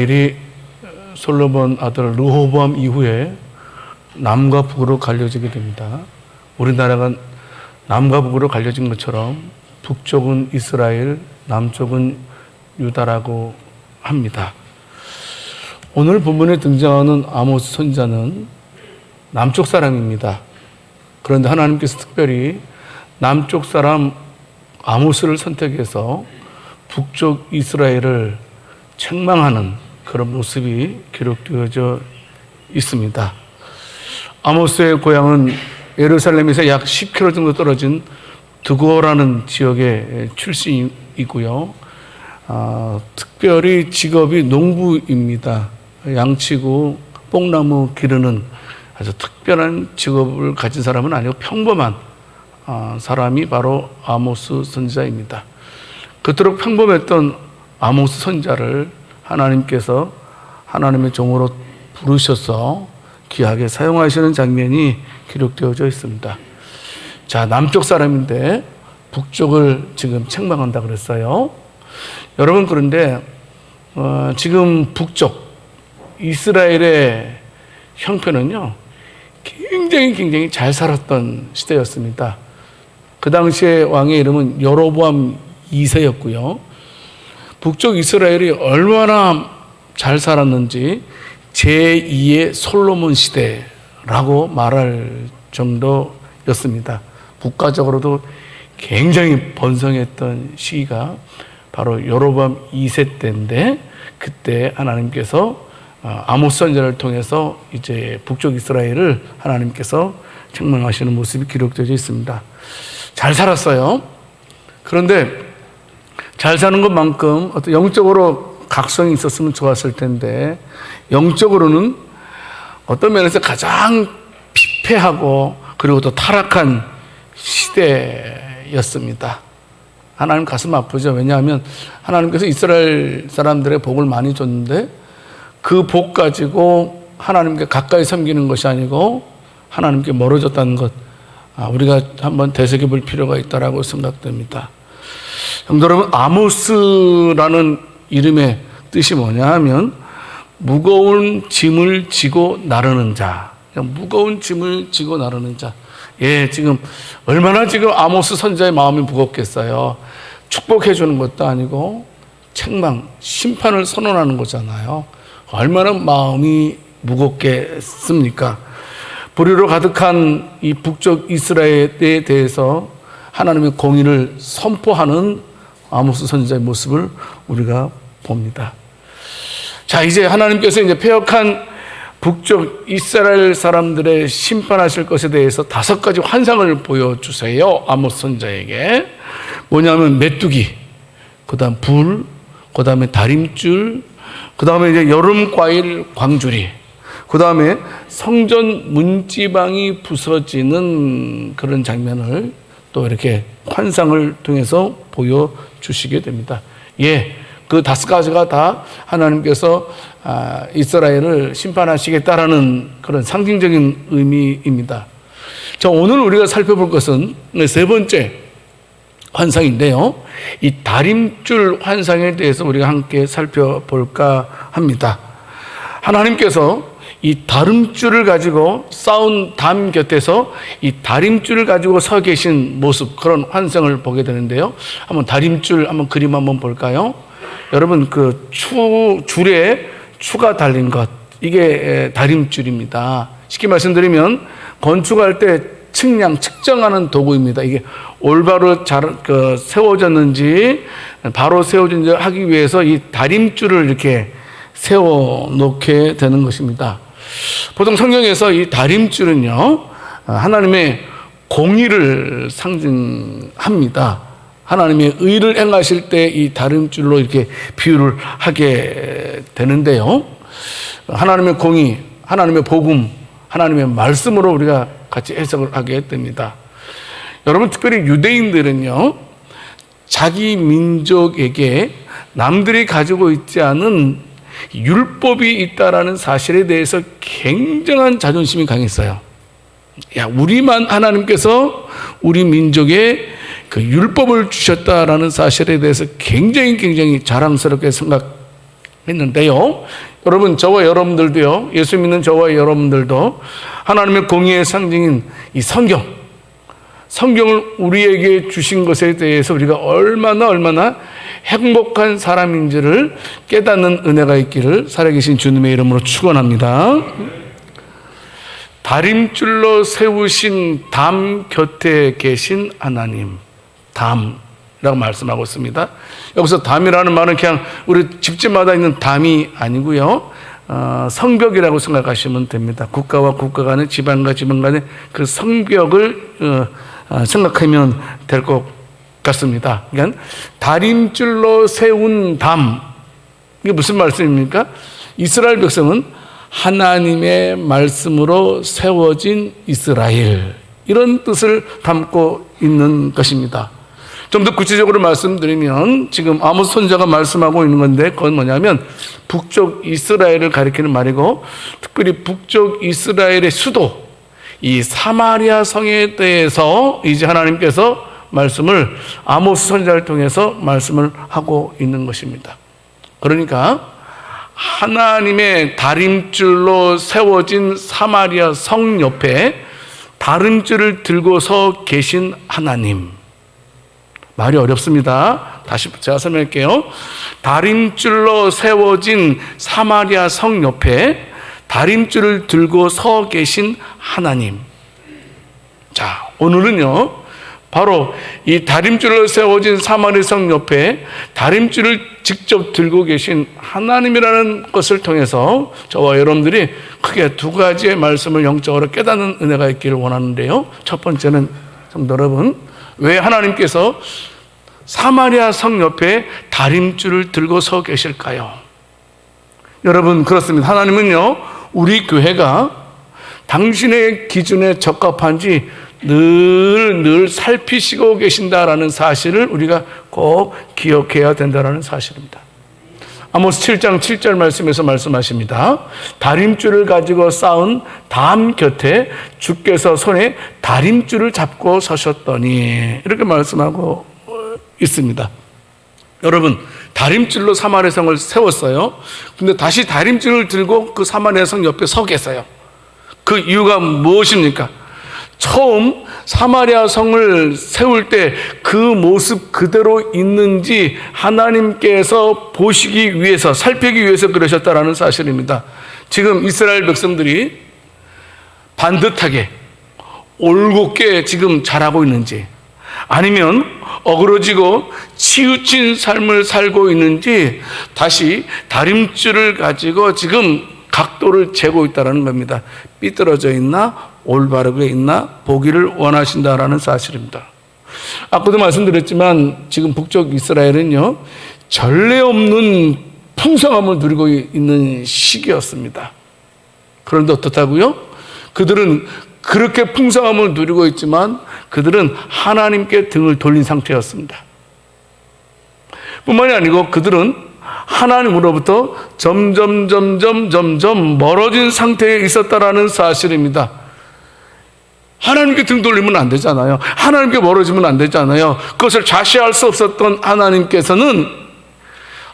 이스라엘이 솔로몬 아들 르호보암 이후에 남과 북으로 갈려지게 됩니다. 우리나라가 남과 북으로 갈려진 것처럼 북쪽은 이스라엘, 남쪽은 유다라고 합니다. 오늘 본문에 등장하는 아모스 선지자는 남쪽 사람입니다. 그런데 하나님께서 특별히 남쪽 사람 아모스를 선택해서 북쪽 이스라엘을 책망하는 그런 모습이 기록되어져 있습니다. 아모스의 고향은 예루살렘에서 약 10km 정도 떨어진 드고라는 지역의 출신이고요. 특별히 직업이 농부입니다. 양치고 뽕나무 기르는 아주 특별한 직업을 가진 사람은 아니고 평범한 사람이 바로 아모스 선지자입니다. 그토록 평범했던 아모스 선지자를 하나님께서 하나님의 종으로 부르셔서 귀하게 사용하시는 장면이 기록되어져 있습니다. 자, 남쪽 사람인데 북쪽을 지금 책망한다 그랬어요. 여러분, 그런데 지금 북쪽 이스라엘의 형편은요 굉장히 잘 살았던 시대였습니다. 그 당시의 왕의 이름은 여로보암 2세였고요. 북쪽 이스라엘이 얼마나 잘 살았는지 제2의 솔로몬 시대라고 말할 정도였습니다. 국가적으로도 굉장히 번성했던 시기가 바로 여로보암 2세 때인데, 그때 하나님께서 아모스 선지자를 통해서 이제 북쪽 이스라엘을 하나님께서 책망하시는 모습이 기록되어 있습니다. 잘 살았어요. 그런데 잘 사는 것만큼 어떤 영적으로 각성이 있었으면 좋았을 텐데, 영적으로는 어떤 면에서 가장 피폐하고 그리고 또 타락한 시대였습니다. 하나님 가슴 아프죠. 왜냐하면 하나님께서 이스라엘 사람들의 복을 많이 줬는데 그 복 가지고 하나님께 가까이 섬기는 것이 아니고 하나님께 멀어졌다는 것, 우리가 한번 되새겨 볼 필요가 있다고 생각됩니다. 성도 여러분, 아모스라는 이름의 뜻이 뭐냐 하면 무거운 짐을 지고 나르는 자. 무거운 짐을 지고 나르는 자. 예, 지금 얼마나 지금 아모스 선지자의 마음이 무겁겠어요. 축복해 주는 것도 아니고 책망, 심판을 선언하는 거잖아요. 얼마나 마음이 무겁겠습니까? 불의로 가득한 이 북쪽 이스라엘에 대해서 하나님의 공의를 선포하는 아모스 선지자의 모습을 우리가 봅니다. 자, 이제 하나님께서 이제 패역한 북쪽 이스라엘 사람들의 심판하실 것에 대해서 5가지 환상을 보여주세요. 아모스 선지자에게. 뭐냐면 메뚜기, 그 다음 불, 그 다음에 다림줄, 그 다음에 이제 여름과일 광주리, 그 다음에 성전 문지방이 부서지는 그런 장면을 또 이렇게 환상을 통해서 보여주시게 됩니다. 예, 그 5가지가 다 하나님께서 이스라엘을 심판하시겠다라는 그런 상징적인 의미입니다. 자, 오늘 우리가 살펴볼 것은 3번째 환상인데요. 이 다림줄 환상에 대해서 우리가 함께 살펴볼까 합니다. 하나님께서 이 다림줄을 가지고 싸운 담 곁에서 이 다림줄을 가지고 서 계신 모습, 그런 환상을 보게 되는데요. 한번 다림줄 한번 그림 한번 볼까요? 여러분, 그 줄에 추가 달린 것, 이게 다림줄입니다. 쉽게 말씀드리면 건축할 때 측정하는 도구입니다. 이게 올바로 세워졌는지 바로 세워진지 하기 위해서 이 다림줄을 이렇게 세워놓게 되는 것입니다. 보통 성경에서 이 다림줄은요, 하나님의 공의를 상징합니다. 하나님의 의를 행하실 때 이 다림줄로 이렇게 비유를 하게 되는데요. 하나님의 공의, 하나님의 복음, 하나님의 말씀으로 우리가 같이 해석을 하게 됩니다. 여러분, 특별히 유대인들은요, 자기 민족에게 남들이 가지고 있지 않은 율법이 있다라는 사실에 대해서 굉장한 자존심이 강했어요. 야, 우리만 하나님께서 우리 민족에 그 율법을 주셨다라는 사실에 대해서 굉장히 자랑스럽게 했는데요. 여러분, 저와 여러분들도요, 예수 믿는 저와 여러분들도 하나님의 공의의 상징인 이 성경을 우리에게 주신 것에 대해서 우리가 얼마나 행복한 사람인지를 깨닫는 은혜가 있기를 살아계신 주님의 이름으로 축원합니다. 다림줄로 세우신 담 곁에 계신 하나님, 담이라고 말씀하고 있습니다. 여기서 담이라는 말은 그냥 우리 집집마다 있는 담이 아니고요, 성벽이라고 생각하시면 됩니다. 국가와 국가 간의, 지방과 지방 간의 그 성벽을 생각하면 될 것 같습니다. 그러니까 다림줄로 세운 담, 이게 무슨 말씀입니까? 이스라엘 백성은 하나님의 말씀으로 세워진 이스라엘, 이런 뜻을 담고 있는 것입니다. 좀 더 구체적으로 말씀드리면 지금 아모스 선지자가 말씀하고 있는 건데, 그건 뭐냐면 북쪽 이스라엘을 가리키는 말이고, 특별히 북쪽 이스라엘의 수도 이 사마리아 성에 대해서 이제 하나님께서 말씀을 아모스 선지자를 통해서 말씀을 하고 있는 것입니다. 그러니까 하나님의 다림줄로 세워진 사마리아 성 옆에 다림줄을 들고 서 계신 하나님. 말이 어렵습니다. 다시 제가 설명할게요. 다림줄로 세워진 사마리아 성 옆에 다림줄을 들고 서 계신 하나님. 자, 오늘은요, 바로 이 다림줄로 세워진 사마리아 성 옆에 다림줄을 직접 들고 계신 하나님이라는 것을 통해서 저와 여러분들이 크게 두 가지의 말씀을 영적으로 깨닫는 은혜가 있기를 원하는데요. 첫 번째는, 성도 여러분, 왜 하나님께서 사마리아 성 옆에 다림줄을 들고 서 계실까요? 여러분, 그렇습니다. 하나님은요, 우리 교회가 당신의 기준에 적합한지 늘 살피시고 계신다라는 사실을 우리가 꼭 기억해야 된다는 사실입니다. 아모스 7장 7절 말씀에서 말씀하십니다. 다림줄을 가지고 쌓은 담 곁에 주께서 손에 다림줄을 잡고 서셨더니, 이렇게 말씀하고 있습니다. 여러분, 다림줄로 사마리아 성을 세웠어요. 근데 다시 다림줄을 들고 그 사마리아 성 옆에 서 계세요. 그 이유가 무엇입니까? 처음 사마리아 성을 세울 때 그 모습 그대로 있는지 하나님께서 보시기 위해서, 살피기 위해서 그러셨다라는 사실입니다. 지금 이스라엘 백성들이 반듯하게 올곧게 지금 자라고 있는지, 아니면 어그러지고 치우친 삶을 살고 있는지 다시 다림줄을 가지고 지금 각도를 재고 있다는 겁니다. 삐뚤어져 있나 올바르게 있나 보기를 원하신다라는 사실입니다. 아까도 말씀드렸지만 지금 북쪽 이스라엘은요, 전례 없는 풍성함을 누리고 있는 시기였습니다. 그런데 어떻다고요? 그들은 그렇게 풍성함을 누리고 있지만 그들은 하나님께 등을 돌린 상태였습니다. 뿐만이 아니고 그들은 하나님으로부터 점점 멀어진 상태에 있었다라는 사실입니다. 하나님께 등 돌리면 안 되잖아요. 하나님께 멀어지면 안 되잖아요. 그것을 좌시할 수 없었던 하나님께서는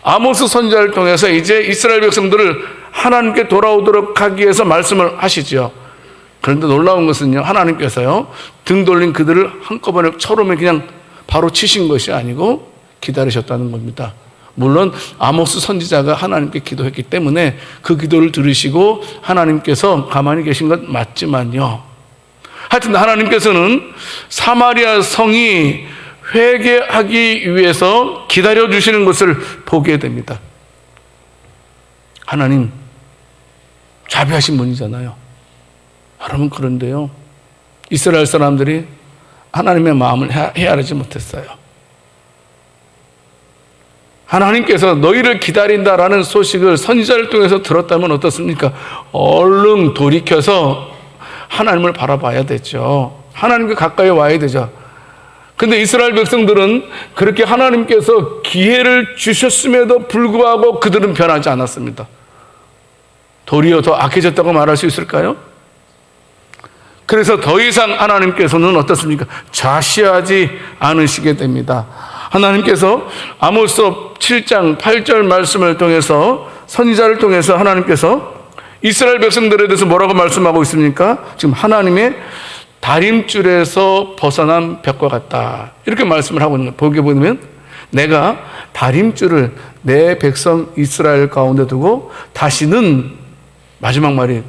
아모스 선지자를 통해서 이제 이스라엘 백성들을 하나님께 돌아오도록 하기 위해서 말씀을 하시죠. 그런데 놀라운 것은요, 하나님께서요, 등 돌린 그들을 한꺼번에 처음에 그냥 바로 치신 것이 아니고 기다리셨다는 겁니다. 물론 아모스 선지자가 하나님께 기도했기 때문에 그 기도를 들으시고 하나님께서 가만히 계신 것 맞지만요, 하여튼 하나님께서는 사마리아 성이 회개하기 위해서 기다려주시는 것을 보게 됩니다. 하나님 자비하신 분이잖아요. 여러분, 그런데요, 이스라엘 사람들이 하나님의 마음을 헤아리지 못했어요. 하나님께서 너희를 기다린다라는 소식을 선지자를 통해서 들었다면 어떻습니까? 얼른 돌이켜서 하나님을 바라봐야 되죠. 하나님께 가까이 와야 되죠. 근데 이스라엘 백성들은 그렇게 하나님께서 기회를 주셨음에도 불구하고 그들은 변하지 않았습니다. 도리어 더 악해졌다고 말할 수 있을까요? 그래서 더 이상 하나님께서는 어떻습니까? 좌시하지 않으시게 됩니다. 하나님께서 아모스 7장 8절 말씀을 통해서 선지자를 통해서 하나님께서 이스라엘 백성들에 대해서 뭐라고 말씀하고 있습니까? 지금 하나님의 다림줄에서 벗어난 벽과 같다, 이렇게 말씀을 하고 있는 거예요. 보게 보면 내가 다림줄을 내 백성 이스라엘 가운데 두고 다시는, 마지막 말이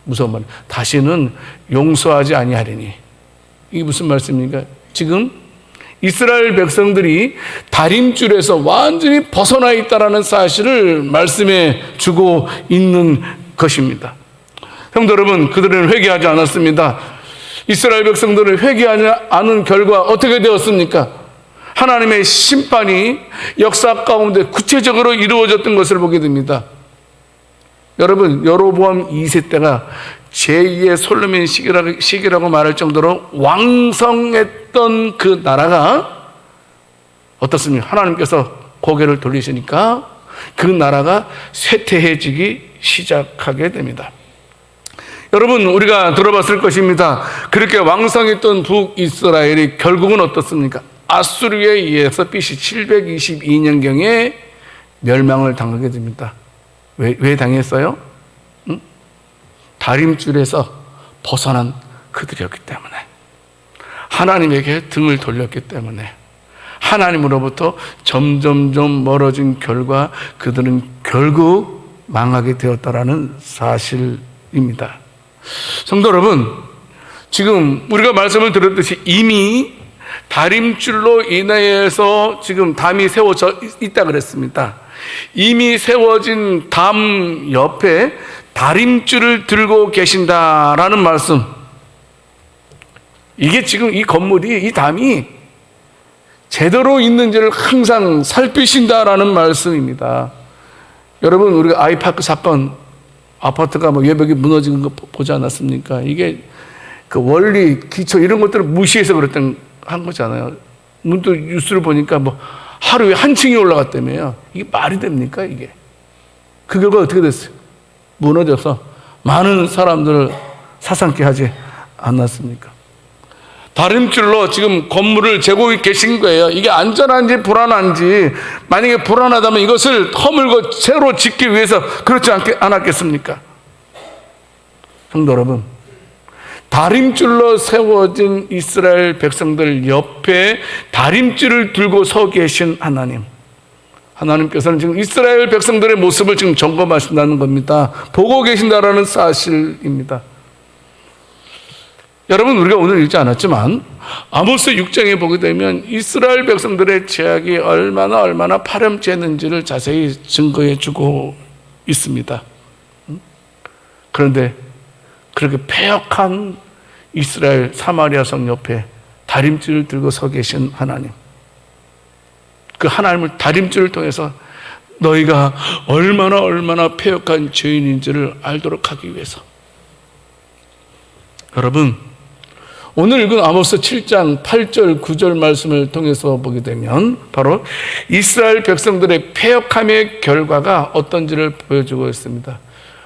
무서운 말이에요. 다시는 용서하지 아니하리니. 이게 무슨 말씀입니까? 지금 이스라엘 백성들이 다림줄에서 완전히 벗어나 있다는 사실을 말씀해 주고 있는 것입니다. 성도 여러분, 그들은 회개하지 않았습니다. 이스라엘 백성들은 회개하지 않은 결과 어떻게 되었습니까? 하나님의 심판이 역사 가운데 구체적으로 이루어졌던 것을 보게 됩니다. 여러분, 여로보암 2세 때가 제2의 솔로몬 시기라고 말할 정도로 왕성했던 그 나라가 어떻습니까? 하나님께서 고개를 돌리시니까 그 나라가 쇠퇴해지기 시작하게 됩니다. 여러분, 우리가 들어봤을 것입니다. 그렇게 왕성했던 북이스라엘이 결국은 어떻습니까? 아수르에 의해서 BC 722년경에 멸망을 당하게 됩니다. 왜 당했어요? 다림줄에서 벗어난 그들이었기 때문에, 하나님에게 등을 돌렸기 때문에, 하나님으로부터 점점점 멀어진 결과 그들은 결국 망하게 되었다라는 사실입니다. 성도 여러분, 지금 우리가 말씀을 들었듯이 이미 다림줄로 인해서 지금 담이 세워져 있다 그랬습니다. 이미 세워진 담 옆에 다림줄을 들고 계신다라는 말씀, 이게 지금 이 건물이, 이 담이 제대로 있는지를 항상 살피신다라는 말씀입니다. 여러분, 우리가 아이파크 사건, 아파트가 외벽이 무너진 거 보지 않았습니까? 이게 그 원리, 기초 이런 것들을 무시해서 한 거잖아요. 문득 뉴스를 보니까 하루에 한 층이 올라갔다며요. 이게 말이 됩니까, 이게? 그 결과 어떻게 됐어요? 무너져서 많은 사람들을 사상케 하지 않았습니까? 다림줄로 지금 건물을 재고 계신 거예요. 이게 안전한지 불안한지, 만약에 불안하다면 이것을 허물고 새로 짓기 위해서 그렇지 않았겠습니까? 성도 여러분, 다림줄로 세워진 이스라엘 백성들 옆에 다림줄을 들고 서 계신 하나님께서는 지금 이스라엘 백성들의 모습을 지금 점검하신다는 겁니다. 보고 계신다라는 사실입니다. 여러분, 우리가 오늘 읽지 않았지만 아모스 6장에 보게 되면 이스라엘 백성들의 죄악이 얼마나 파렴치했는지를 자세히 증거해 주고 있습니다. 그런데 그렇게 패역한 이스라엘 사마리아 성 옆에 다림줄을 들고 서 계신 하나님, 그 하나님을 다림줄을 통해서 너희가 얼마나 패역한 죄인인지를 알도록 하기 위해서, 여러분, 오늘 읽은 아모스 7장 8절 9절 말씀을 통해서 보게 되면 바로 이스라엘 백성들의 패역함의 결과가 어떤지를 보여주고 있습니다.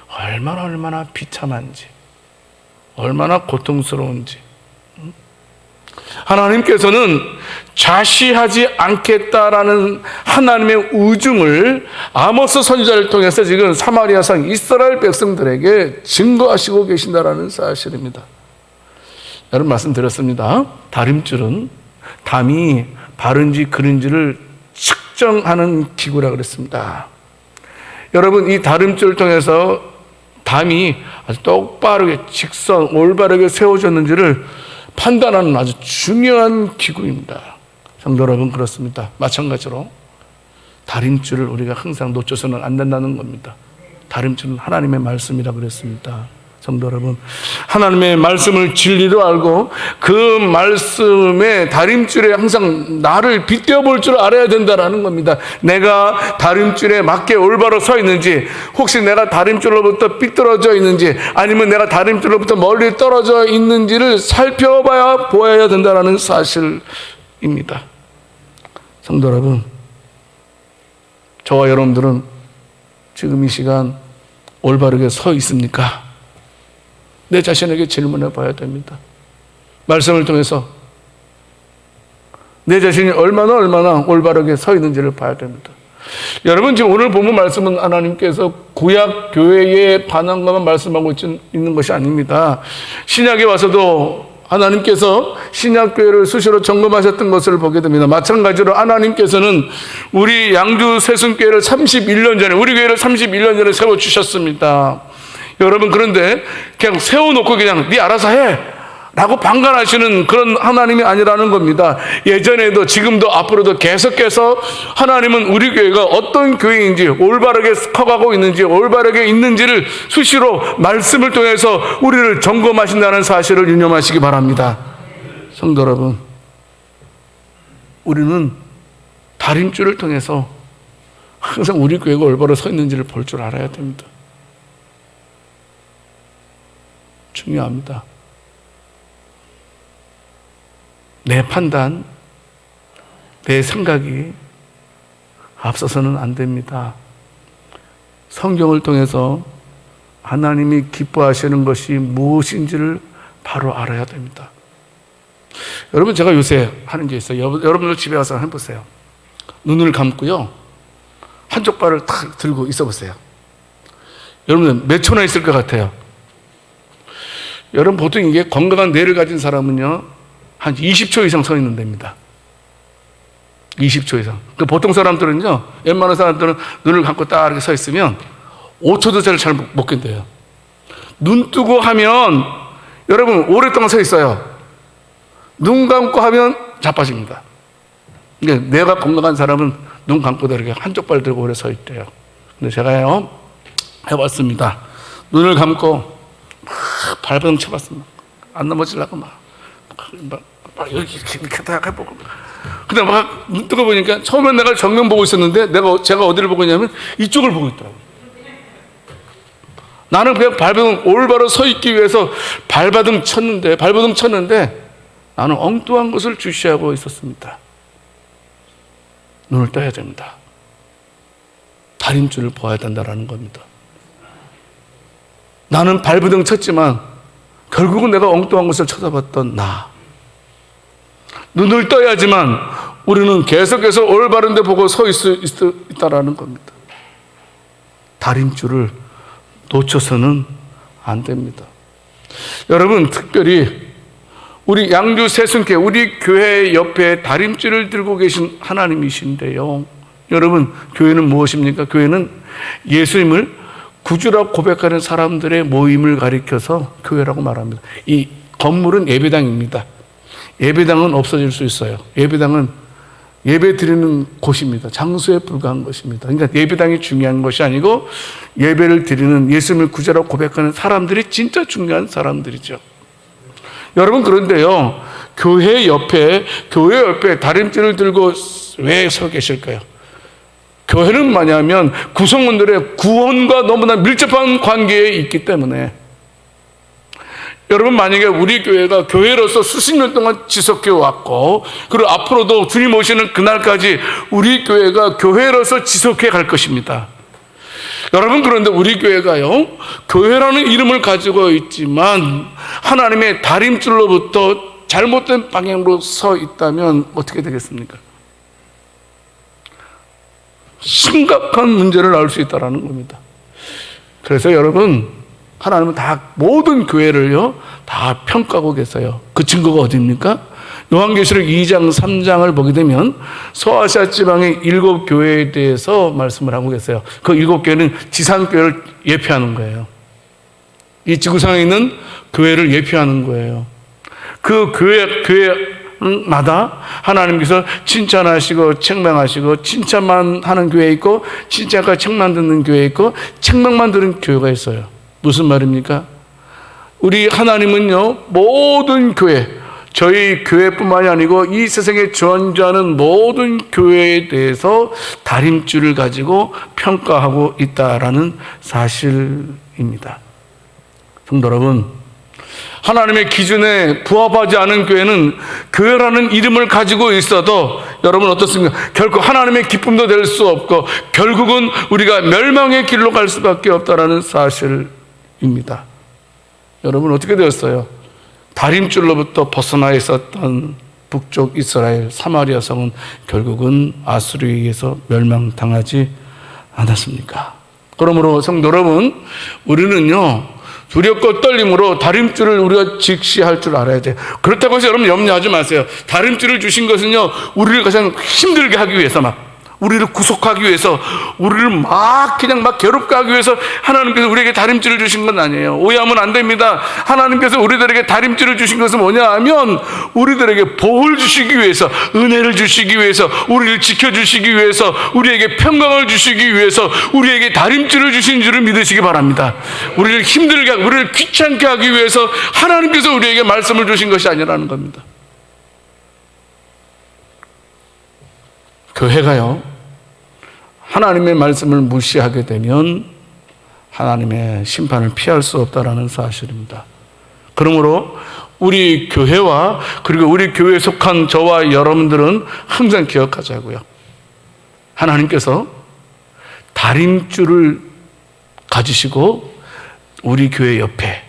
얼마나 비참한지, 얼마나 고통스러운지. 하나님께서는 좌시하지 않겠다라는 하나님의 우중을 아모스 선지자를 통해서 지금 사마리아 성 이스라엘 백성들에게 증거하시고 계신다라는 사실입니다. 여러분, 말씀드렸습니다. 다림줄은 담이 바른지 그른지를 측정하는 기구라 그랬습니다. 여러분, 이 다림줄을 통해서 담이 아주 똑바르게 직선 올바르게 세워졌는지를 판단하는 아주 중요한 기구입니다. 성도 여러분, 그렇습니다. 마찬가지로 다림줄을 우리가 항상 놓쳐서는 안 된다는 겁니다. 다림줄은 하나님의 말씀이라 그랬습니다. 성도 여러분, 하나님의 말씀을 진리로 알고 그 말씀의 다림줄에 항상 나를 빗대어 볼 줄 알아야 된다는 겁니다. 내가 다림줄에 맞게 올바로 서 있는지, 혹시 내가 다림줄로부터 삐뚤어져 있는지, 아니면 내가 다림줄로부터 멀리 떨어져 있는지를 보아야 된다는 사실입니다. 성도 여러분, 저와 여러분들은 지금 이 시간 올바르게 서 있습니까? 내 자신에게 질문해 봐야 됩니다. 말씀을 통해서 내 자신이 얼마나 올바르게 서 있는지를 봐야 됩니다. 여러분, 지금 오늘 본문 말씀은 하나님께서 구약 교회에 관한 것만 말씀하고 있는 것이 아닙니다. 신약에 와서도 하나님께서 신약 교회를 수시로 점검하셨던 것을 보게 됩니다. 마찬가지로 하나님께서는 우리 양주 세순교회를 31년 전에, 우리 교회를 31년 전에 세워주셨습니다. 여러분, 그런데 그냥 세워놓고 그냥 네 알아서 해 라고 방관하시는 그런 하나님이 아니라는 겁니다. 예전에도 지금도 앞으로도 계속해서 하나님은 우리 교회가 어떤 교회인지, 올바르게 커가고 있는지, 올바르게 있는지를 수시로 말씀을 통해서 우리를 점검하신다는 사실을 유념하시기 바랍니다. 성도 여러분, 우리는 다림줄을 통해서 항상 우리 교회가 올바로 서 있는지를 볼 줄 알아야 됩니다. 중요합니다. 내 판단, 내 생각이 앞서서는 안 됩니다. 성경을 통해서 하나님이 기뻐하시는 것이 무엇인지를 바로 알아야 됩니다. 여러분, 제가 요새 하는 게 있어요. 여러분들 집에 와서 해보세요. 눈을 감고요, 한쪽 발을 탁 들고 있어 보세요. 여러분들 몇 초나 있을 것 같아요? 여러분, 보통 이게 건강한 뇌를 가진 사람은요, 한 20초 이상 서 있는 데입니다. 20초 이상. 그 보통 사람들은요, 웬만한 사람들은 눈을 감고 딱 이렇게 서 있으면 5초도 잘 못 견뎌요. 눈 뜨고 하면 여러분 오랫동안 서 있어요. 눈 감고 하면 자빠집니다. 그러니까 뇌가 건강한 사람은 눈 감고도 이렇게 한쪽 발 들고 오래 서 있대요. 근데 제가요, 해봤습니다. 눈을 감고 막 발버둥 쳐봤습니다. 안 넘어지려고 막 이렇게 다 해보고, 근데 막 눈 뜨고 보니까 처음엔 내가 정면 보고 있었는데 제가 어디를 보고 있냐면 이쪽을 보고 있더라고요. 나는 그냥 발버둥 올바로 서 있기 위해서 발버둥 쳤는데 나는 엉뚱한 것을 주시하고 있었습니다. 눈을 떠야 됩니다. 다림줄을 보아야 된다라는 겁니다. 나는 발버둥 쳤지만 결국은 내가 엉뚱한 것을 쳐다봤던 나. 눈을 떠야지만 우리는 계속해서 올바른 데 보고 서 있다라는 겁니다. 다림줄을 놓쳐서는 안 됩니다. 여러분, 특별히 우리 양주 세순교회, 우리 교회 옆에 다림줄을 들고 계신 하나님이신데요. 여러분, 교회는 무엇입니까? 교회는 예수님을 구주라고 고백하는 사람들의 모임을 가리켜서 교회라고 말합니다. 이 건물은 예배당입니다. 예배당은 없어질 수 있어요. 예배당은 예배 드리는 곳입니다. 장소에 불과한 것입니다. 그러니까 예배당이 중요한 것이 아니고 예배를 드리는, 예수님을 구주라고 고백하는 사람들이 진짜 중요한 사람들이죠. 여러분, 그런데요, 교회 옆에 다림줄을 들고 왜 서 계실까요? 교회는 뭐냐면 구성원들의 구원과 너무나 밀접한 관계에 있기 때문에, 여러분, 만약에 우리 교회가 교회로서 수십 년 동안 지속해 왔고, 그리고 앞으로도 주님 오시는 그날까지 우리 교회가 교회로서 지속해 갈 것입니다. 여러분, 그런데 우리 교회가요, 교회라는 이름을 가지고 있지만 하나님의 다림줄로부터 잘못된 방향으로 서 있다면 어떻게 되겠습니까? 심각한 문제를 낳을 수 있다는 겁니다. 그래서 여러분, 하나님은 다 모든 교회를요 다 평가하고 계세요. 그 증거가 어디입니까? 요한계시록 2장 3장을 보게 되면 소아시아 지방의 7교회에 대해서 말씀을 하고 계세요. 그 7교회는 지상교회를 예표하는 거예요. 이 지구상에 있는 교회를 예표하는 거예요. 그 교회마다 하나님께서 칭찬하시고 책망하시고, 칭찬만 하는 교회 있고 칭찬과 책만 듣는 교회 있고 책망만 들은 교회가 있어요. 무슨 말입니까? 우리 하나님은요, 모든 교회, 저희 교회뿐만이 아니고 이 세상에 존재하는 모든 교회에 대해서 다림줄을 가지고 평가하고 있다라는 사실입니다. 성도 여러분, 하나님의 기준에 부합하지 않은 교회는 교회라는 이름을 가지고 있어도 여러분 어떻습니까? 결코 하나님의 기쁨도 될 수 없고 결국은 우리가 멸망의 길로 갈 수밖에 없다라는 사실입니다. 여러분, 어떻게 되었어요? 다림줄로부터 벗어나 있었던 북쪽 이스라엘 사마리아 성은 결국은 아수르에 의해서 멸망당하지 않았습니까? 그러므로 성도 여러분, 우리는요 두렵고 떨림으로 다림줄을 우리가 직시할 줄 알아야 돼요. 그렇다고 해서 여러분 염려하지 마세요. 다림줄을 주신 것은요 우리를 가장 힘들게 하기 위해서, 우리를 구속하기 위해서, 우리를 그냥 괴롭게 하기 위해서 하나님께서 우리에게 다림줄을 주신 건 아니에요. 오해하면 안 됩니다. 하나님께서 우리들에게 다림줄을 주신 것은 뭐냐 하면 우리들에게 복을 주시기 위해서, 은혜를 주시기 위해서, 우리를 지켜주시기 위해서, 우리에게 평강을 주시기 위해서 우리에게 다림줄을 주신 줄을 믿으시기 바랍니다. 우리를 힘들게, 우리를 귀찮게 하기 위해서 하나님께서 우리에게 말씀을 주신 것이 아니라는 겁니다. 교회가요 하나님의 말씀을 무시하게 되면 하나님의 심판을 피할 수 없다라는 사실입니다. 그러므로 우리 교회와 그리고 우리 교회에 속한 저와 여러분들은 항상 기억하자고요. 하나님께서 다림줄을 가지시고 우리 교회 옆에,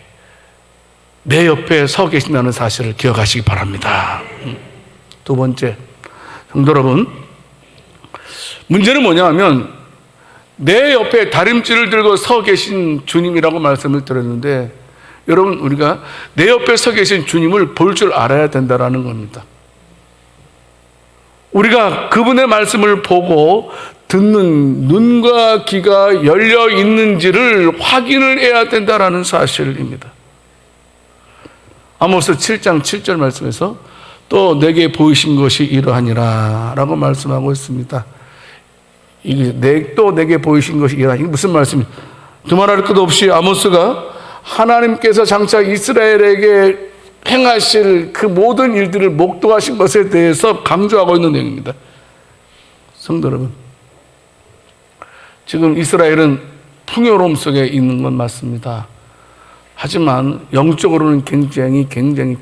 내 옆에 서 계신다는 사실을 기억하시기 바랍니다. 두 번째, 성도 여러분, 문제는 뭐냐 하면 내 옆에 다림줄을 들고 서 계신 주님이라고 말씀을 드렸는데, 여러분 우리가 내 옆에 서 계신 주님을 볼 줄 알아야 된다는 겁니다. 우리가 그분의 말씀을 보고 듣는 눈과 귀가 열려 있는지를 확인을 해야 된다는 사실입니다. 아모스 7장 7절 말씀에서 또 내게 보이신 것이 이러하니라 라고 말씀하고 있습니다. 또 내게 보이신 것이 이러하니, 이게 무슨 말씀이에요? 두말할 것도 없이 아모스가 하나님께서 장차 이스라엘에게 행하실 그 모든 일들을 목도하신 것에 대해서 강조하고 있는 내용입니다. 성도 여러분, 지금 이스라엘은 풍요로움 속에 있는 건 맞습니다. 하지만 영적으로는 굉장히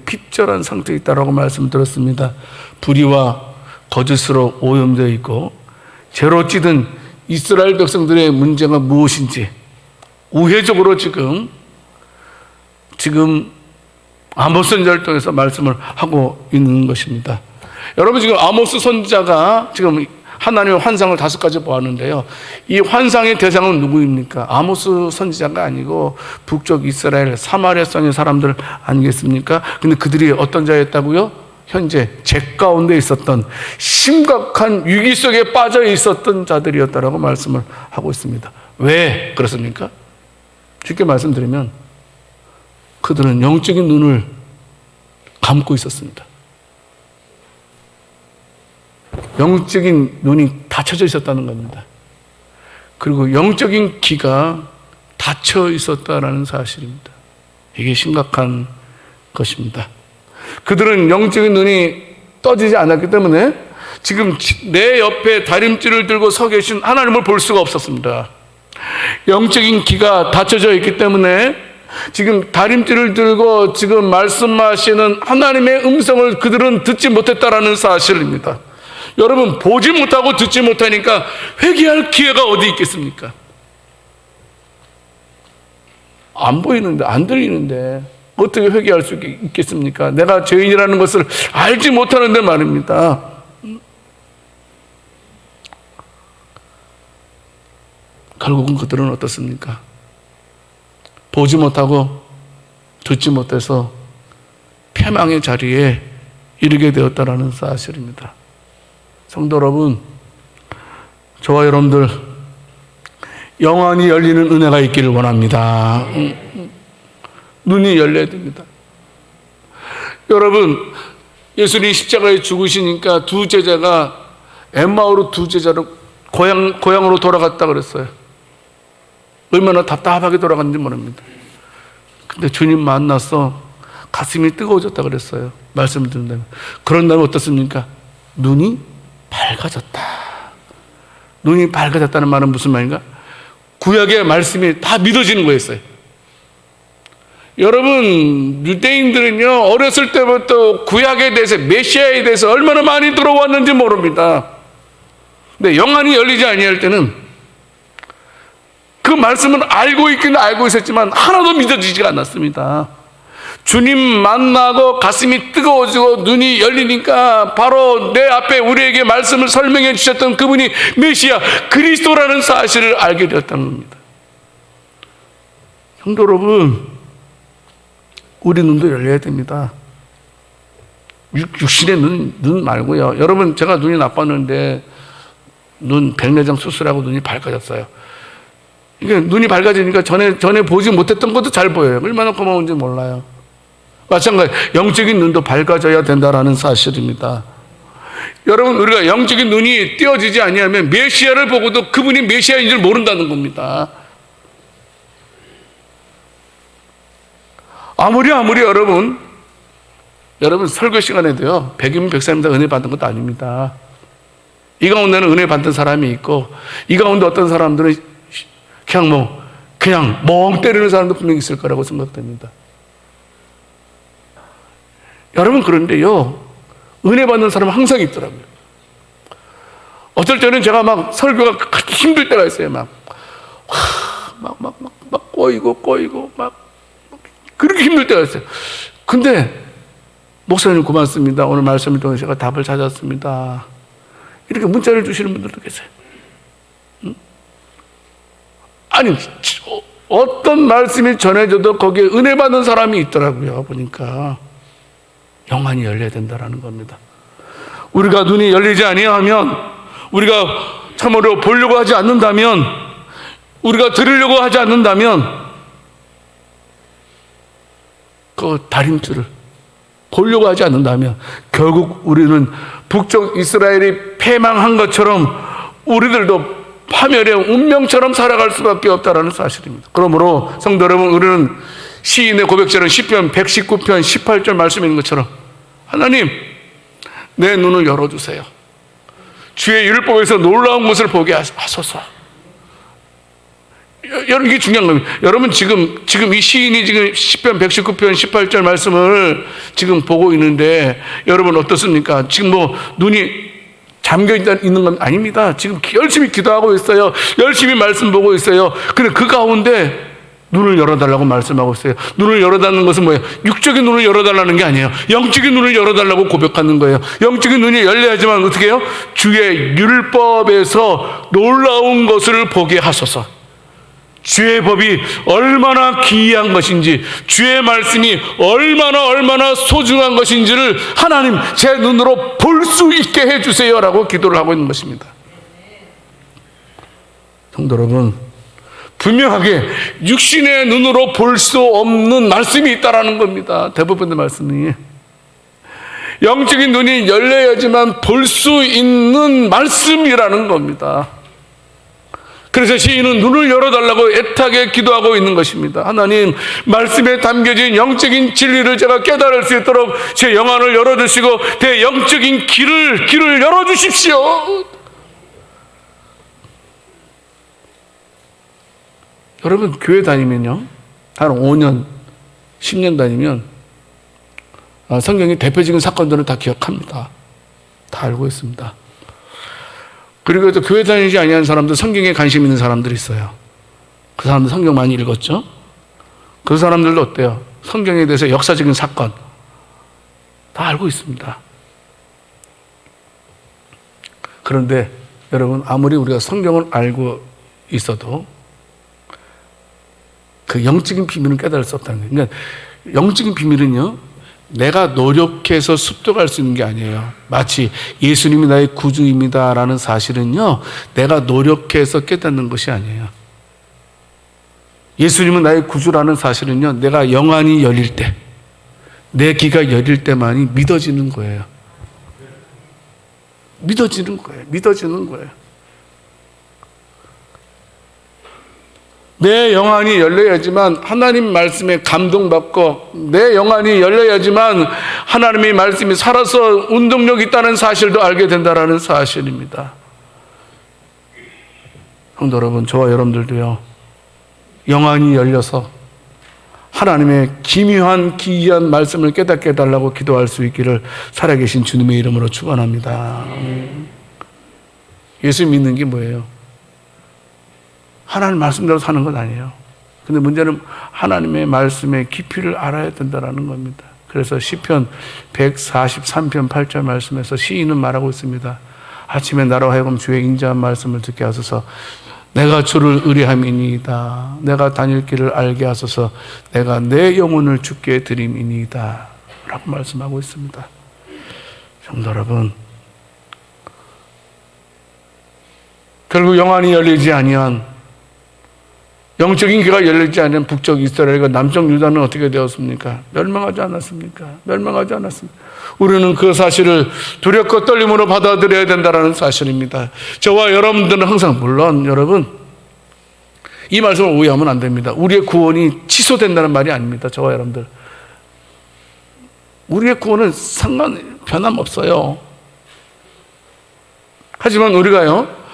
핍절한 상태에 있다라고 말씀드렸습니다. 불의와 거짓으로 오염되어 있고, 죄로 찌든 이스라엘 백성들의 문제가 무엇인지 우회적으로 지금 아모스 선지자를 통해서 말씀을 하고 있는 것입니다. 여러분, 지금 아모스 선지자가 지금 하나님의 환상을 5가지 보았는데요, 이 환상의 대상은 누구입니까? 아모스 선지자가 아니고 북쪽 이스라엘 사마리아 성의 사람들 아니겠습니까? 근데 그들이 어떤 자였다고요? 현재 죄 가운데 있었던, 심각한 위기 속에 빠져 있었던 자들이었다라고 말씀을 하고 있습니다. 왜 그렇습니까? 쉽게 말씀드리면 그들은 영적인 눈을 감고 있었습니다. 영적인 눈이 닫혀져 있었다는 겁니다. 그리고 영적인 귀가 닫혀 있었다는 사실입니다. 이게 심각한 것입니다. 그들은 영적인 눈이 떠지지 않았기 때문에 지금 내 옆에 다림줄을 들고 서 계신 하나님을 볼 수가 없었습니다. 영적인 귀가 닫혀져 있기 때문에 지금 다림줄을 들고 지금 말씀하시는 하나님의 음성을 그들은 듣지 못했다라는 사실입니다. 여러분, 보지 못하고 듣지 못하니까 회개할 기회가 어디 있겠습니까? 안 보이는데, 안 들리는데 어떻게 회개할 수 있겠습니까? 내가 죄인이라는 것을 알지 못하는데 말입니다. 결국은 그들은 어떻습니까? 보지 못하고 듣지 못해서 패망의 자리에 이르게 되었다는 사실입니다. 성도 여러분, 저와 여러분들 영원히 열리는 은혜가 있기를 원합니다. 눈이 열려야 됩니다. 여러분, 예수님이 십자가에 죽으시니까 두 제자가 엠마오로 두 제자로 고향으로 돌아갔다 그랬어요. 얼마나 답답하게 돌아갔는지 모릅니다. 근데 주님 만나서 가슴이 뜨거워졌다 그랬어요. 말씀을 듣는다면. 그런 다음에 어떻습니까? 눈이 밝아졌다. 눈이 밝아졌다는 말은 무슨 말인가? 구약의 말씀이 다 믿어지는 거였어요. 여러분, 유대인들은요 어렸을 때부터 구약에 대해서, 메시아에 대해서 얼마나 많이 들어왔는지 모릅니다. 근데 영안이 열리지 아니할 때는 그 말씀을 알고 있기는 알고 있었지만 하나도 믿어지지가 않았습니다. 주님 만나고 가슴이 뜨거워지고 눈이 열리니까 바로 내 앞에 우리에게 말씀을 설명해 주셨던 그분이 메시아 그리스도라는 사실을 알게 되었다는 겁니다. 성도 여러분, 우리 눈도 열려야 됩니다. 육신의 눈 말고요. 여러분, 제가 눈이 나빴는데 눈 백내장 수술하고 눈이 밝아졌어요. 이게 눈이 밝아지니까 전에 보지 못했던 것도 잘 보여요. 얼마나 고마운지 몰라요. 마찬가지 영적인 눈도 밝아져야 된다라는 사실입니다. 여러분, 우리가 영적인 눈이 띄어지지 아니하면 메시아를 보고도 그분이 메시아인 줄 모른다는 겁니다. 아무리 여러분 설교 시간에도요 100이면 100사입니다 은혜 받는 것도 아닙니다. 이 가운데는 은혜 받는 사람이 있고 이 가운데 어떤 사람들은 그냥 멍 때리는 사람도 분명히 있을 거라고 생각됩니다. 여러분, 그런데요 은혜 받는 사람은 항상 있더라고요. 어떨 때는 제가 막 설교가 그렇게 힘들 때가 있어요. 막 꼬이고 그렇게 힘들 때가 있어요. 근데 목사님 고맙습니다. 오늘 말씀을 통해 제가 답을 찾았습니다. 이렇게 문자를 주시는 분들도 계세요. 아니, 어떤 말씀이 전해져도 거기에 은혜 받는 사람이 있더라고요. 보니까 영안이 열려야 된다는 겁니다. 우리가 눈이 열리지 아니하면, 우리가 참으로 보려고 하지 않는다면, 우리가 들으려고 하지 않는다면 그 다림줄을 보려고 하지 않는다면 결국 우리는 북쪽 이스라엘이 패망한 것처럼 우리들도 파멸의 운명처럼 살아갈 수밖에 없다는 사실입니다. 그러므로 성도 여러분, 우리는 시인의 고백절은 시편 119편 18절 말씀에 있는 것처럼 하나님, 내 눈을 열어주세요. 주의 율법에서 놀라운 것을 보게 하소서. 여러분, 이게 중요한 겁니다. 여러분, 지금 이 시인이 지금 시편 119편 18절 말씀을 지금 보고 있는데 여러분 어떻습니까? 지금 눈이 잠겨 있는 건 아닙니다. 지금 열심히 기도하고 있어요. 열심히 말씀 보고 있어요. 근데 그 가운데 눈을 열어달라고 말씀하고 있어요. 눈을 열어달라는 것은 뭐예요? 육적인 눈을 열어달라는 게 아니에요. 영적인 눈을 열어달라고 고백하는 거예요. 영적인 눈이 열려야지만 어떻게 해요? 주의 율법에서 놀라운 것을 보게 하소서. 주의 법이 얼마나 기이한 것인지, 주의 말씀이 얼마나 소중한 것인지를 하나님, 제 눈으로 볼 수 있게 해주세요 라고 기도를 하고 있는 것입니다. 성도 여러분, 분명하게 육신의 눈으로 볼 수 없는 말씀이 있다라는 겁니다. 대부분의 말씀이 영적인 눈이 열려야지만 볼 수 있는 말씀이라는 겁니다. 그래서 시인은 눈을 열어달라고 애타게 기도하고 있는 것입니다. 하나님, 말씀에 담겨진 영적인 진리를 제가 깨달을 수 있도록 제 영안을 열어주시고 내 영적인 길을 열어주십시오. 여러분, 교회 다니면요, 한 5년, 10년 다니면 성경의 대표적인 사건들은 다 기억합니다. 다 알고 있습니다. 그리고 또 교회 다니지 아니하는 사람들, 성경에 관심 있는 사람들이 있어요. 그 사람들 성경 많이 읽었죠? 그 사람들도 어때요? 성경에 대해서 역사적인 사건 다 알고 있습니다. 그런데 여러분, 아무리 우리가 성경을 알고 있어도 그 영적인 비밀은 깨달을 수 없다는 거예요. 그러니까 영적인 비밀은요, 내가 노력해서 습득할 수 있는 게 아니에요. 마치 예수님이 나의 구주입니다라는 사실은요, 내가 노력해서 깨닫는 것이 아니에요. 예수님은 나의 구주라는 사실은요, 내가 영안이 열릴 때, 내 귀가 열릴 때만이 믿어지는 거예요. 믿어지는 거예요. 내 영안이 열려야지만 하나님 말씀에 감동받고, 내 영안이 열려야지만 하나님의 말씀이 살아서 운동력 있다는 사실도 알게 된다는 사실입니다. 성도 여러분, 저와 여러분들도요, 영안이 열려서 하나님의 기묘한 기이한 말씀을 깨닫게 해달라고 기도할 수 있기를 살아계신 주님의 이름으로 축원합니다. 예수 믿는 게 뭐예요? 하나님 말씀대로 사는 건 아니에요. 근데 문제는 하나님의 말씀의 깊이를 알아야 된다는 겁니다. 그래서 시편 143편 8절 말씀에서 시인은 말하고 있습니다. 아침에 나로 하여금 주의 인자한 말씀을 듣게 하소서. 내가 주를 의뢰함이니이다. 내가 다닐 길을 알게 하소서. 내가 내 영혼을 주께 드림이니이다 라고 말씀하고 있습니다. 성도 여러분, 결국 영안이 열리지 아니한, 영적인 귀가 열리지 않은 북쪽 이스라엘과 남쪽 유다는 어떻게 되었습니까? 멸망하지 않았습니까? 멸망하지 않았습니다. 우리는 그 사실을 두렵고 떨림으로 받아들여야 된다는 사실입니다. 저와 여러분들은 항상, 물론 여러분 이 말씀을 오해하면 안 됩니다. 우리의 구원이 취소된다는 말이 아닙니다. 저와 여러분들, 우리의 구원은 변함없어요. 하지만 우리가요,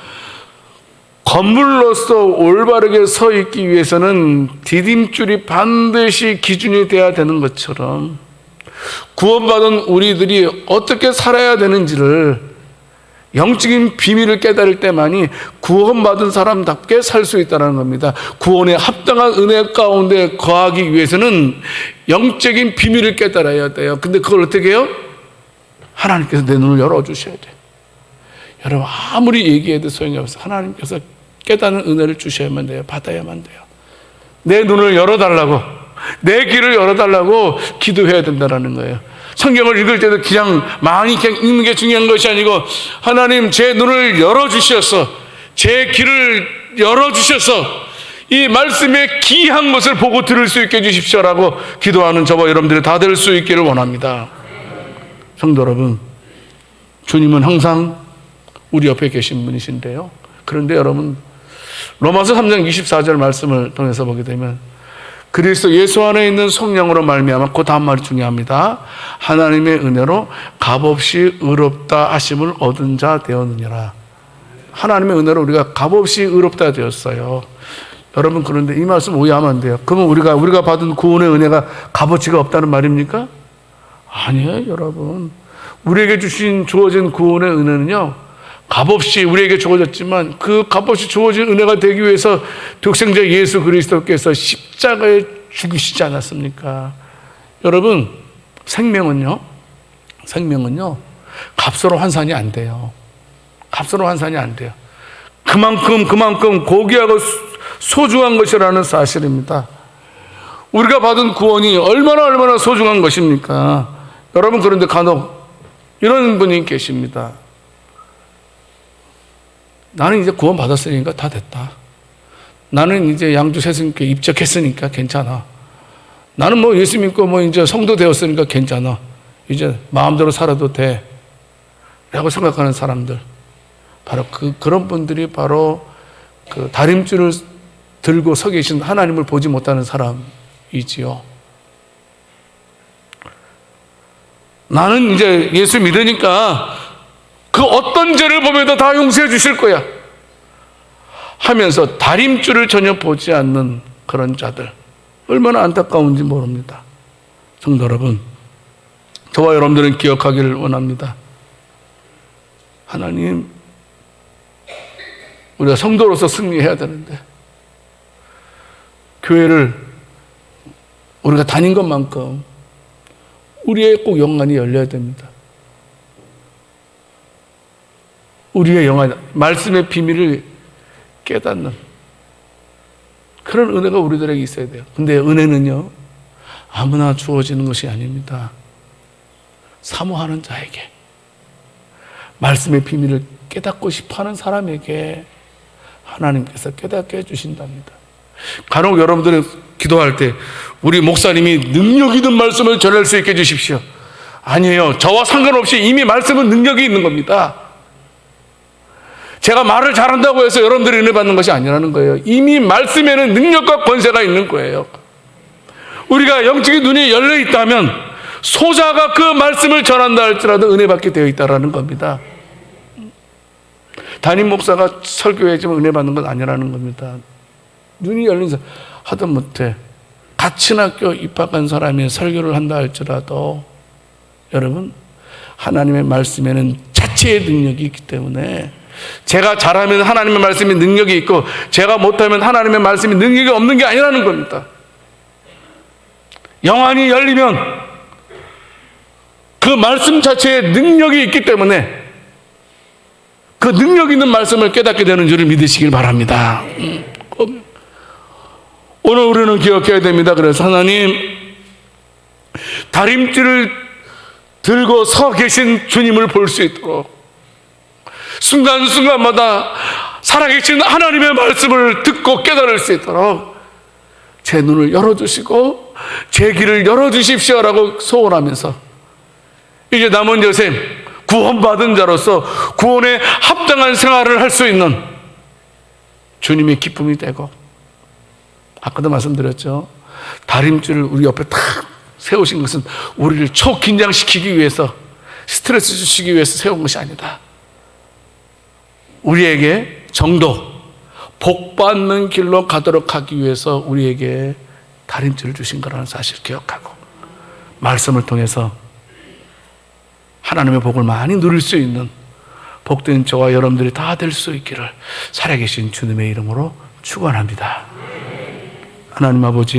건물로서 올바르게 서 있기 위해서는 디딤줄이 반드시 기준이 돼야 되는 것처럼 구원받은 우리들이 어떻게 살아야 되는지를, 영적인 비밀을 깨달을 때만이 구원받은 사람답게 살 수 있다는 겁니다. 구원에 합당한 은혜 가운데 거하기 위해서는 영적인 비밀을 깨달아야 돼요. 근데 그걸 어떻게 해요? 하나님께서 내 눈을 열어주셔야 돼요. 여러분, 아무리 얘기해도 소용이 없어요. 하나님께서 깨닫는 은혜를 주셔야만 돼요. 받아야만 돼요. 내 눈을 열어달라고, 내 귀를 열어달라고 기도해야 된다는 거예요. 성경을 읽을 때도 그냥 많이 읽는 게 중요한 것이 아니고, 하나님 제 눈을 열어주셔서, 제 귀를 열어주셔서 이 말씀의 귀한 것을 보고 들을 수 있게 해주십시오라고 기도하는 저와 여러분들이 다 될 수 있기를 원합니다. 성도 여러분, 주님은 항상 우리 옆에 계신 분이신데요, 그런데 여러분, 로마서 3장 24절 말씀을 통해서 보게 되면 그리스도 예수 안에 있는 성령으로 말미암아, 그 다음 말이 중요합니다. 하나님의 은혜로 값없이 의롭다 하심을 얻은 자 되었느니라. 하나님의 은혜로 우리가 값없이 의롭다 되었어요. 여러분, 그런데 이 말씀 오해하면 안 돼요. 그러면 우리가 받은 구원의 은혜가 값어치가 없다는 말입니까? 아니에요, 여러분. 우리에게 주어진 구원의 은혜는요, 값없이 우리에게 주어졌지만, 그 값없이 주어진 은혜가 되기 위해서 독생자 예수 그리스도께서 십자가에 죽으시지 않았습니까? 여러분, 생명은요 값으로 환산이 안 돼요. 값으로 환산이 안 돼요. 그만큼 고귀하고 소중한 것이라는 사실입니다. 우리가 받은 구원이 얼마나 소중한 것입니까? 여러분, 그런데 간혹 이런 분이 계십니다. 나는 이제 구원 받았으니까 다 됐다. 나는 이제 양주 세승교회 입적했으니까 괜찮아. 나는 뭐 예수 믿고 뭐 이제 성도 되었으니까 괜찮아. 이제 마음대로 살아도 돼. 라고 생각하는 사람들. 바로 그런 분들이 바로 그 다림줄을 들고 서 계신 하나님을 보지 못하는 사람이지요. 나는 이제 예수 믿으니까 그 어떤 죄를 보면도 다 용서해 주실 거야 하면서 다림줄을 전혀 보지 않는 그런 자들, 얼마나 안타까운지 모릅니다. 성도 여러분, 저와 여러분들은 기억하기를 원합니다. 하나님, 우리가 성도로서 승리해야 되는데, 교회를 우리가 다닌 것만큼 우리의 꼭 영안이 열려야 됩니다. 우리의 영안, 말씀의 비밀을 깨닫는 그런 은혜가 우리들에게 있어야 돼요. 근데 은혜는요, 아무나 주어지는 것이 아닙니다. 사모하는 자에게, 말씀의 비밀을 깨닫고 싶어하는 사람에게 하나님께서 깨닫게 해주신답니다. 간혹 여러분들은 기도할 때 우리 목사님이 능력 있는 말씀을 전할 수 있게 해주십시오. 아니에요. 저와 상관없이 이미 말씀은 능력이 있는 겁니다. 제가 말을 잘한다고 해서 여러분들이 은혜 받는 것이 아니라는 거예요. 이미 말씀에는 능력과 권세가 있는 거예요. 우리가 영적인 눈이 열려 있다면 소자가 그 말씀을 전한다 할지라도 은혜 받게 되어 있다는 겁니다. 담임 목사가 설교해주면 은혜 받는 건 아니라는 겁니다. 눈이 열린 사람, 하다못해 같은 학교 입학한 사람이 설교를 한다 할지라도 여러분, 하나님의 말씀에는 자체의 능력이 있기 때문에 제가 잘하면 하나님의 말씀이 능력이 있고 제가 못하면 하나님의 말씀이 능력이 없는 게 아니라는 겁니다. 영안이 열리면 그 말씀 자체에 능력이 있기 때문에 그 능력 있는 말씀을 깨닫게 되는 줄을 믿으시길 바랍니다. 오늘 우리는 기억해야 됩니다. 그래서 하나님, 다림질을 들고 서 계신 주님을 볼 수 있도록 순간순간마다 살아계신 하나님의 말씀을 듣고 깨달을 수 있도록 제 눈을 열어주시고 제 길을 열어주십시오라고 소원하면서 이제 남은 여생 구원받은 자로서 구원에 합당한 생활을 할 수 있는 주님의 기쁨이 되고, 아까도 말씀드렸죠. 다림줄을 우리 옆에 탁 세우신 것은 우리를 초긴장시키기 위해서, 스트레스 주시기 위해서 세운 것이 아니다. 우리에게 정도, 복받는 길로 가도록 하기 위해서 우리에게 다림줄을 주신 거라는 사실을 기억하고 말씀을 통해서 하나님의 복을 많이 누릴 수 있는 복된 저와 여러분들이 다 될 수 있기를 살아계신 주님의 이름으로 축원합니다. 하나님 아버지,